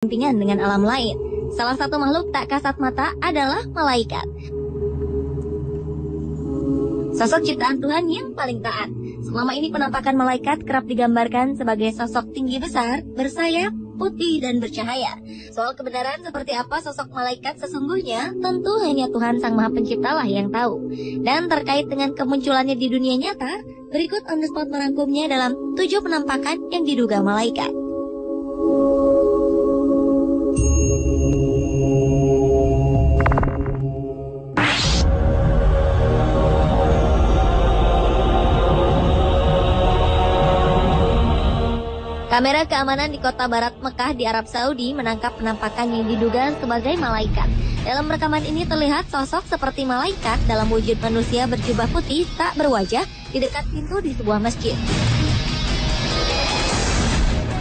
berdampingan dengan alam lain. Salah satu makhluk tak kasat mata adalah malaikat. Sosok ciptaan Tuhan yang paling taat. Selama ini penampakan malaikat kerap digambarkan sebagai sosok tinggi besar, bersayap, putih dan bercahaya. Soal kebenaran seperti apa sosok malaikat sesungguhnya, tentu hanya Tuhan Sang Maha Pencipta lah yang tahu. Dan terkait dengan kemunculannya di dunia nyata, berikut On The Spot merangkumnya dalam 7 penampakan yang diduga malaikat. Kamera keamanan di kota barat Mekah di Arab Saudi menangkap penampakan yang diduga sebagai malaikat. Dalam rekaman ini terlihat sosok seperti malaikat dalam wujud manusia berjubah putih tak berwajah di dekat pintu di sebuah masjid.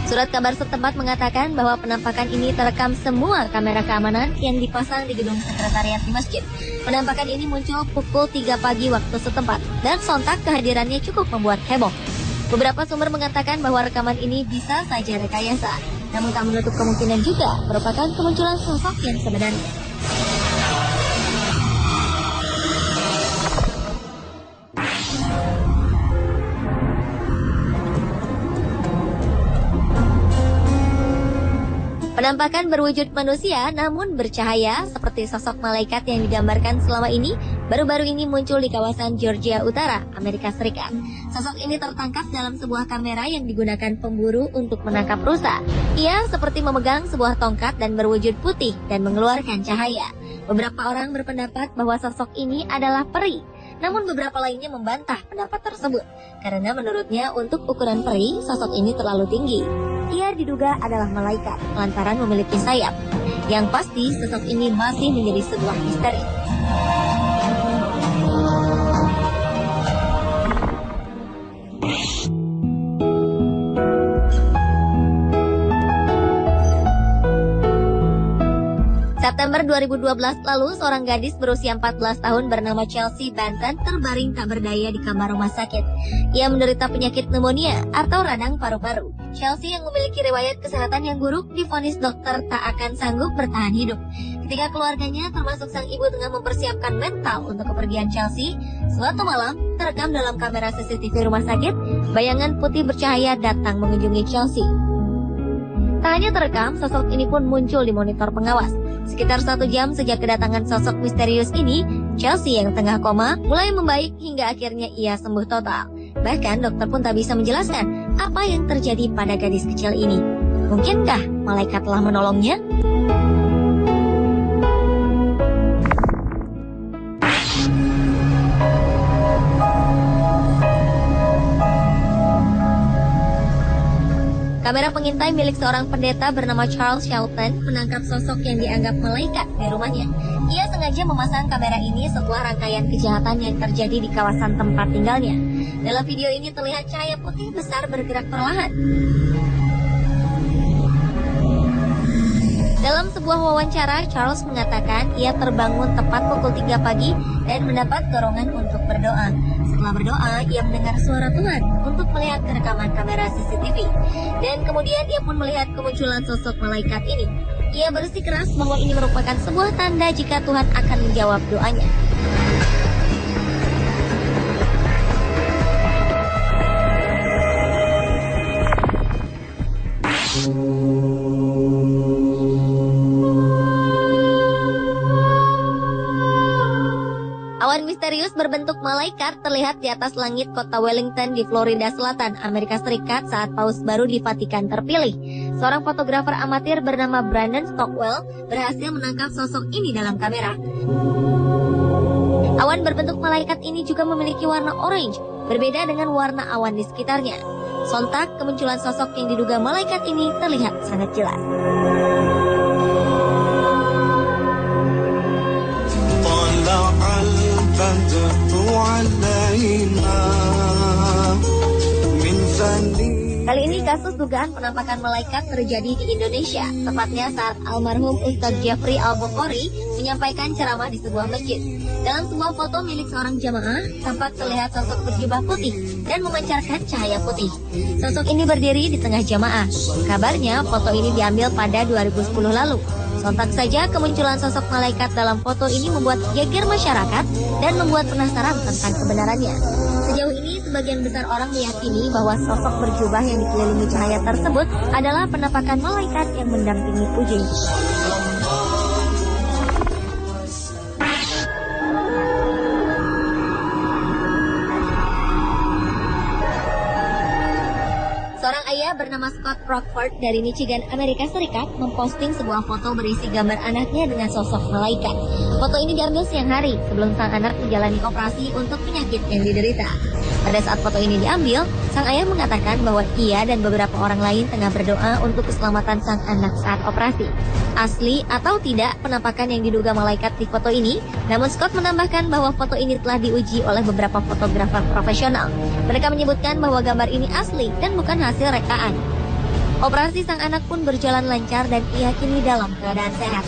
Surat kabar setempat mengatakan bahwa penampakan ini terekam semua kamera keamanan yang dipasang di gedung sekretariat di masjid. Penampakan ini muncul pukul 3 pagi waktu setempat dan sontak kehadirannya cukup membuat heboh. Beberapa sumber mengatakan bahwa rekaman ini bisa saja rekayasa, namun tak menutup kemungkinan juga merupakan kemunculan sosok yang sebenarnya. Penampakan berwujud manusia namun bercahaya seperti sosok malaikat yang digambarkan selama ini baru-baru ini muncul di kawasan Georgia Utara, Amerika Serikat. Sosok ini tertangkap dalam sebuah kamera yang digunakan pemburu untuk menangkap rusa. Ia seperti memegang sebuah tongkat dan berwujud putih dan mengeluarkan cahaya. Beberapa orang berpendapat bahwa sosok ini adalah peri. Namun beberapa lainnya membantah pendapat tersebut karena menurutnya untuk ukuran peri, sosok ini terlalu tinggi. Ia diduga adalah malaikat lantaran memiliki sayap. Yang pasti sosok ini masih menjadi sebuah misteri. September 2012 lalu, seorang gadis berusia 14 tahun bernama Chelsea Benton terbaring tak berdaya di kamar rumah sakit. Ia menderita penyakit pneumonia atau radang paru-paru. Chelsea yang memiliki riwayat kesehatan yang buruk divonis dokter tak akan sanggup bertahan hidup. Ketika keluarganya termasuk sang ibu tengah mempersiapkan mental untuk kepergian Chelsea, suatu malam terekam dalam kamera CCTV rumah sakit, bayangan putih bercahaya datang mengunjungi Chelsea. Tak hanya terekam, sosok ini pun muncul di monitor pengawas. Sekitar 1 jam sejak kedatangan sosok misterius ini, Chelsea yang tengah koma mulai membaik hingga akhirnya ia sembuh total. Bahkan dokter pun tak bisa menjelaskan apa yang terjadi pada gadis kecil ini. Mungkinkah malaikat telah menolongnya? Kamera pengintai milik seorang pendeta bernama Charles Shelton menangkap sosok yang dianggap malaikat di rumahnya. Ia sengaja memasang kamera ini setelah rangkaian kejahatan yang terjadi di kawasan tempat tinggalnya. Dalam video ini terlihat cahaya putih besar bergerak perlahan. Dalam sebuah wawancara, Charles mengatakan ia terbangun tepat pukul 3 pagi dan mendapat dorongan untuk berdoa. Setelah berdoa, ia mendengar suara Tuhan untuk melihat rekaman kamera CCTV. Dan kemudian ia pun melihat kemunculan sosok malaikat ini. Ia bersikeras bahwa ini merupakan sebuah tanda jika Tuhan akan menjawab doanya. Awan misterius berbentuk malaikat terlihat di atas langit kota Wellington di Florida Selatan, Amerika Serikat saat paus baru di Vatikan terpilih. Seorang fotografer amatir bernama Brandon Stockwell berhasil menangkap sosok ini dalam kamera. Awan berbentuk malaikat ini juga memiliki warna orange, berbeda dengan warna awan di sekitarnya. Sontak, kemunculan sosok yang diduga malaikat ini terlihat sangat jelas. Kali ini kasus dugaan penampakan malaikat terjadi di Indonesia, tepatnya saat almarhum Ustadz Jeffrey Al-Bukhari, menyampaikan ceramah di sebuah masjid. Dalam sebuah foto milik seorang jamaah, tampak terlihat sosok berjubah putih dan memancarkan cahaya putih. Sosok ini berdiri di tengah jamaah. Kabarnya foto ini diambil pada 2010 lalu. Sontak saja kemunculan sosok malaikat dalam foto ini membuat geger masyarakat dan membuat penasaran tentang kebenarannya. Sejauh ini, sebagian besar orang meyakini bahwa sosok berjubah yang dikelilingi cahaya tersebut adalah penampakan malaikat yang mendampingi puji. Seorang ayah bernama Scott Rockford dari Michigan, Amerika Serikat, memposting sebuah foto berisi gambar anaknya dengan sosok malaikat. Foto ini diambil siang hari sebelum sang anak menjalani operasi untuk penyakit yang diderita. Pada saat foto ini diambil, sang ayah mengatakan bahwa ia dan beberapa orang lain tengah berdoa untuk keselamatan sang anak saat operasi. Asli atau tidak penampakan yang diduga malaikat di foto ini, namun Scott menambahkan bahwa foto ini telah diuji oleh beberapa fotografer profesional. Mereka menyebutkan bahwa gambar ini asli dan bukan hasil rekaan. Operasi sang anak pun berjalan lancar dan ia kini dalam keadaan sehat.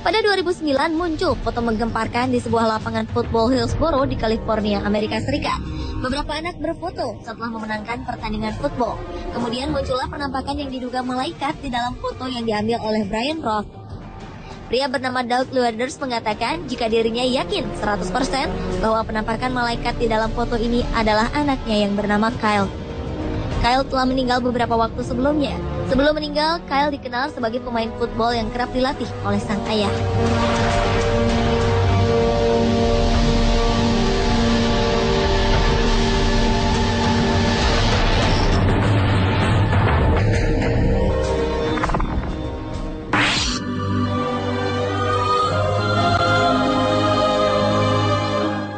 Pada 2009 muncul foto menggemparkan di sebuah lapangan football Hillsboro di California, Amerika Serikat. Beberapa anak berfoto setelah memenangkan pertandingan football. Kemudian muncullah penampakan yang diduga malaikat di dalam foto yang diambil oleh Brian Roth. Pria bernama Doug Lueders mengatakan jika dirinya yakin 100% bahwa penampakan malaikat di dalam foto ini adalah anaknya yang bernama Kyle. Kyle telah meninggal beberapa waktu sebelumnya. Sebelum meninggal, Kyle dikenal sebagai pemain football yang kerap dilatih oleh sang ayah.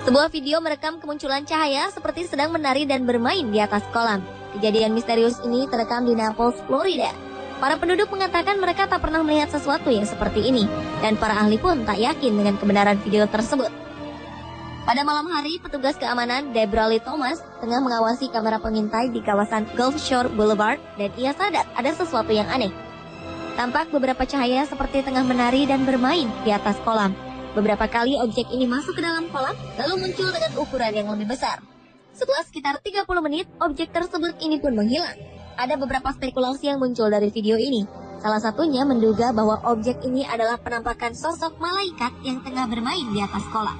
Sebuah video merekam kemunculan cahaya seperti sedang menari dan bermain di atas kolam. Kejadian misterius ini terekam di Naples, Florida. Para penduduk mengatakan mereka tak pernah melihat sesuatu yang seperti ini, dan para ahli pun tak yakin dengan kebenaran video tersebut. Pada malam hari, petugas keamanan Deborah Lee Thomas tengah mengawasi kamera pengintai di kawasan Gulf Shore Boulevard, dan ia sadar ada sesuatu yang aneh. Tampak beberapa cahaya seperti tengah menari dan bermain di atas kolam. Beberapa kali objek ini masuk ke dalam kolam, lalu muncul dengan ukuran yang lebih besar. Setelah sekitar 30 menit, objek tersebut ini pun menghilang. Ada beberapa spekulasi yang muncul dari video ini. Salah satunya menduga bahwa objek ini adalah penampakan sosok malaikat yang tengah bermain di atas kolam.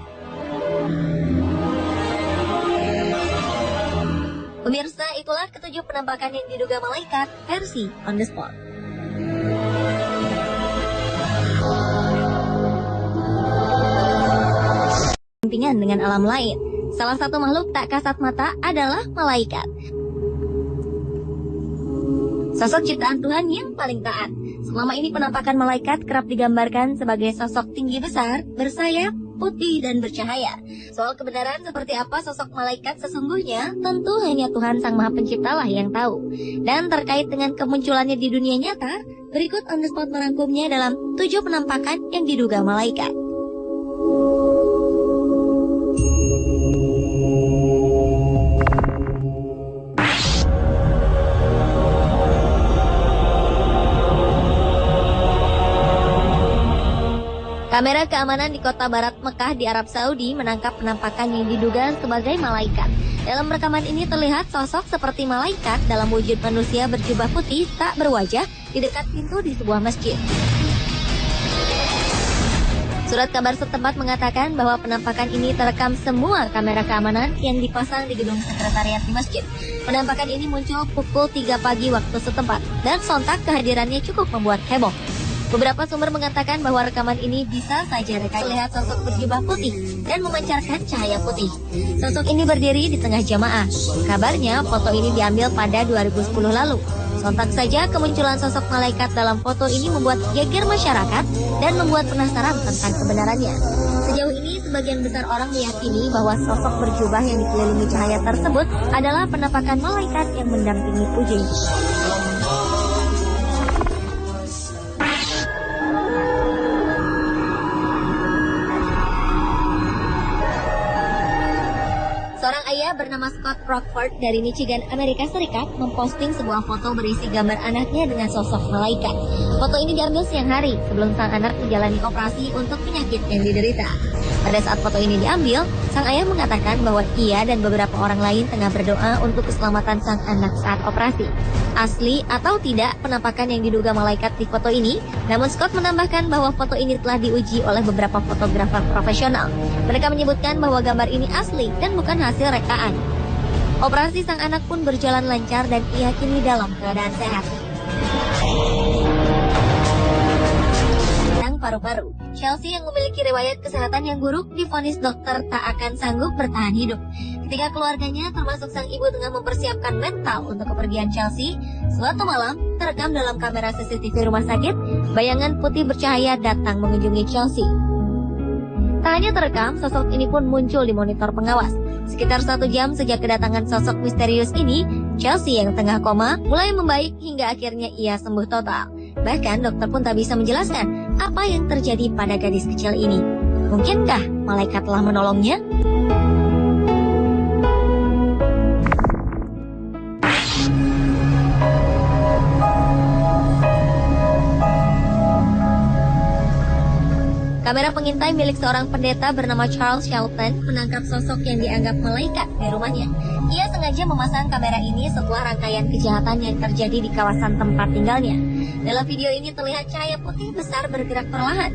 Pemirsa, itulah ketujuh penampakan yang diduga malaikat versi On The Spot. Sampingan dengan alam lain. Salah satu makhluk tak kasat mata adalah malaikat. Sosok ciptaan Tuhan yang paling taat. Selama ini penampakan malaikat kerap digambarkan sebagai sosok tinggi besar, bersayap, putih dan bercahaya. Soal kebenaran seperti apa sosok malaikat sesungguhnya, tentu hanya Tuhan Sang Maha Pencipta lah yang tahu. Dan terkait dengan kemunculannya di dunia nyata, berikut On The Spot merangkumnya dalam 7 penampakan yang diduga malaikat. Kamera keamanan di kota barat Mekah di Arab Saudi menangkap penampakan yang diduga sebagai malaikat. Dalam rekaman ini terlihat sosok seperti malaikat dalam wujud manusia berjubah putih tak berwajah di dekat pintu di sebuah masjid. Surat kabar setempat mengatakan bahwa penampakan ini terekam semua kamera keamanan yang dipasang di gedung sekretariat di masjid. Penampakan ini muncul pukul 3 pagi waktu setempat dan sontak kehadirannya cukup membuat heboh. Beberapa sumber mengatakan bahwa rekaman ini bisa saja terlihat sosok berjubah putih dan memancarkan cahaya putih. Sosok ini berdiri di tengah jamaah. Kabarnya foto ini diambil pada 2010 lalu. Sontak saja kemunculan sosok malaikat dalam foto ini membuat geger masyarakat dan membuat penasaran tentang kebenarannya. Sejauh ini, sebagian besar orang meyakini bahwa sosok berjubah yang dikelilingi cahaya tersebut adalah penampakan malaikat yang mendampingi puji. Seorang ayah bernama Scott Rockford dari Michigan, Amerika Serikat memposting sebuah foto berisi gambar anaknya dengan sosok malaikat. Foto ini diambil siang hari sebelum sang anak menjalani operasi untuk penyakit yang diderita. Pada saat foto ini diambil, sang ayah mengatakan bahwa ia dan beberapa orang lain tengah berdoa untuk keselamatan sang anak saat operasi. Asli atau tidak penampakan yang diduga malaikat di foto ini, namun Scott menambahkan bahwa foto ini telah diuji oleh beberapa fotografer profesional. Mereka menyebutkan bahwa gambar ini asli dan bukan hasil rekaan. Operasi sang anak pun berjalan lancar dan ia kini dalam keadaan sehat. Paru-paru. Chelsea yang memiliki riwayat kesehatan yang buruk divonis dokter tak akan sanggup bertahan hidup. Ketika keluarganya termasuk sang ibu tengah mempersiapkan mental untuk kepergian Chelsea, suatu malam terekam dalam kamera CCTV rumah sakit, bayangan putih bercahaya datang mengunjungi Chelsea. Tak hanya terekam, sosok ini pun muncul di monitor pengawas. Sekitar 1 jam sejak kedatangan sosok misterius ini, Chelsea yang tengah koma mulai membaik hingga akhirnya ia sembuh total. Bahkan dokter pun tak bisa menjelaskan apa yang terjadi pada gadis kecil ini. Mungkinkah malaikat telah menolongnya? Kamera pengintai milik seorang pendeta bernama Charles Shelton menangkap sosok yang dianggap malaikat di rumahnya. Ia sengaja memasang kamera ini setelah rangkaian kejahatan yang terjadi di kawasan tempat tinggalnya. Dalam video ini terlihat cahaya putih besar bergerak perlahan.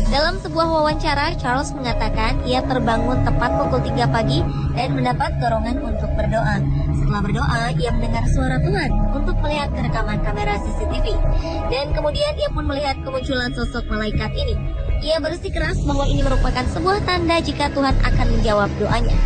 Dalam sebuah wawancara, Charles mengatakan ia terbangun tepat pukul 3 pagi dan mendapat dorongan untuk berdoa. Setelah berdoa, ia mendengar suara Tuhan untuk melihat rekaman kamera CCTV. Dan kemudian ia pun melihat kemunculan sosok malaikat ini. Ia bersikeras bahwa ini merupakan sebuah tanda jika Tuhan akan menjawab doanya.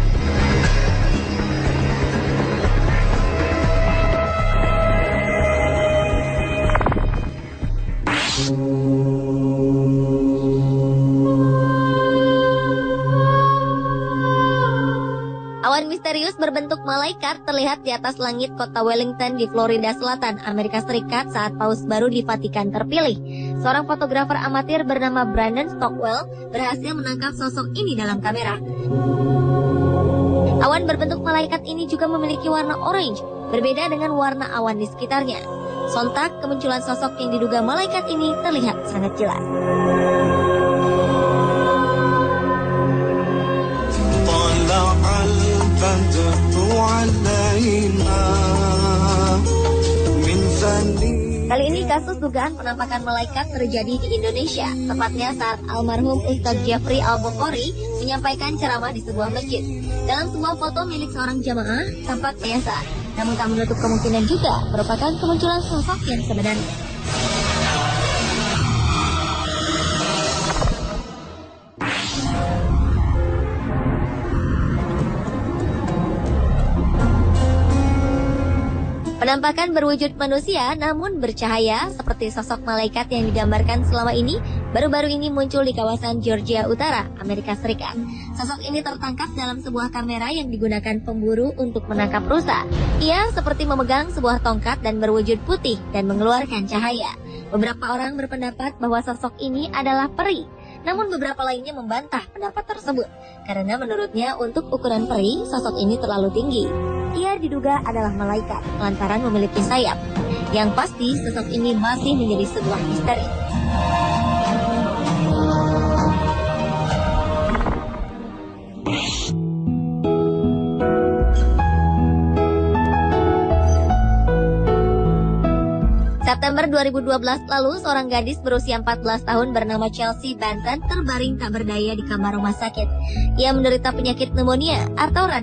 Awan misterius berbentuk malaikat terlihat di atas langit kota Wellington di Florida Selatan, Amerika Serikat saat Paus baru di Vatikan terpilih. Seorang fotografer amatir bernama Brandon Stockwell berhasil menangkap sosok ini dalam kamera. Awan berbentuk malaikat ini juga memiliki warna orange, berbeda dengan warna awan di sekitarnya. Sontak, kemunculan sosok yang diduga malaikat ini terlihat sangat jelas. Kali ini kasus dugaan penampakan malaikat terjadi di Indonesia, tepatnya saat almarhum Ustadz Jeffrey Al-Bukhari menyampaikan ceramah di sebuah masjid. Dalam sebuah foto milik seorang jamaah, tampak biasa, namun tak menutup kemungkinan juga merupakan kemunculan sosok yang sebenarnya. Penampakan berwujud manusia namun bercahaya seperti sosok malaikat yang digambarkan selama ini baru-baru ini muncul di kawasan Georgia Utara, Amerika Serikat. Sosok ini tertangkap dalam sebuah kamera yang digunakan pemburu untuk menangkap rusa. Ia seperti memegang sebuah tongkat dan berwujud putih dan mengeluarkan cahaya. Beberapa orang berpendapat bahwa sosok ini adalah peri. Namun beberapa lainnya membantah pendapat tersebut karena menurutnya untuk ukuran peri, sosok ini terlalu tinggi. Ia diduga adalah malaikat lantaran memiliki sayap. Yang pasti sosok ini masih menjadi sebuah misteri. September 2012 lalu, seorang gadis berusia 14 tahun bernama Chelsea Benton terbaring tak berdaya di kamar rumah sakit. Ia menderita penyakit pneumonia atau radang